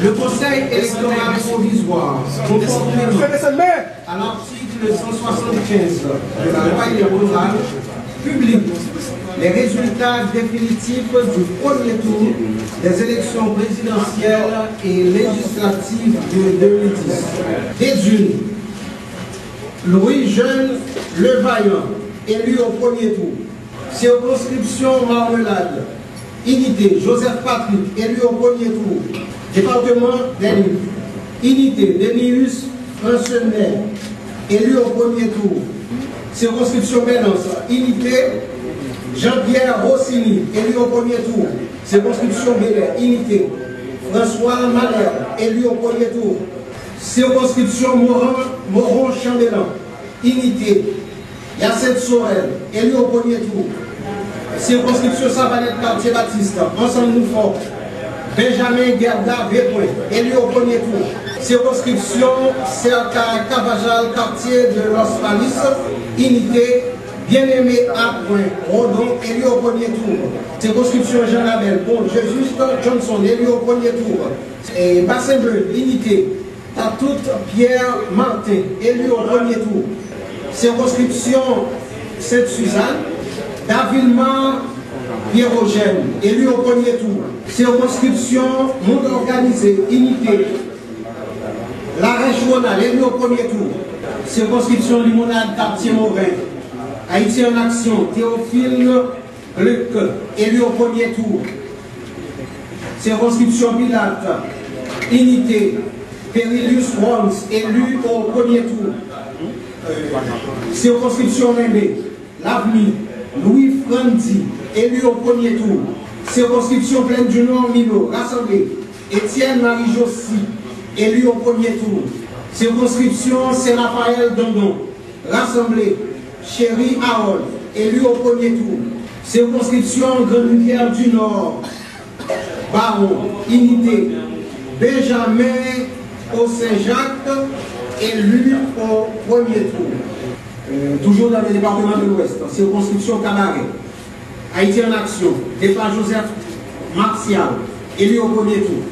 Le Conseil électoral provisoire, conformément à l'article 175 de la loi électorale, publie les résultats définitifs du premier tour des élections présidentielles et législatives de 2010. Des unes, Louis Jeune Levaillant, élu au premier tour. Circonscription Marmelade, Unité Joseph Patrick, élu au premier tour. Département d'Elly, Unité Denius Francenet, élu au premier tour. Circonscription Bénance, Unité Jean-Pierre Rossini, élu au premier tour. Circonscription Bélé, Unité François Malher, élu au premier tour. Circonscription Moron-Chambellan, Unité Yacette Sorel, élu au premier tour. Circonscription Savanette Quartier Baptiste, Ensemble nous fort. Benjamin Gerda Vépoint, élu au premier tour. Circonscription Cerca Cavajal, quartier de Los Palis, Unité Bien-Aimé A. Rodon, élu au premier tour. Circonscription Jean Labelle, Pont Juste Johnson, élu au premier tour. Et Bassin Bleu, Unité Tatoute Pierre Martin, élu au premier tour. Circonscription Sainte-Suzanne, Davilman Pierre-Eugène, élu au premier tour. Circonscription Monde Organisé, Unité Larèche-Ronald, élu au premier tour. Circonscription Limonade, Quartier Morin, Haïti en action, Théophile Gluck, élu au premier tour. Circonscription Pilate, Unité Perilius Worms, élu au premier tour. Circonscription Mémé, L'Avenir, Louis Frandi, élu au premier tour. Circonscription Plaine du Nord Milo, rassemblé, Étienne Marie-Jossi, élu au premier tour. Circonscription Saint-Raphaël Dondon, rassemblé, Chéri Harold, élu au premier tour. Circonscription Grande-Rivière du Nord, Baron, Unité, Benjamin au Saint-Jacques, élu au premier tour. Toujours dans le département de l'Ouest, circonscription Cabaret, Haïti en action, départ Joseph Martial, élu au premier tour.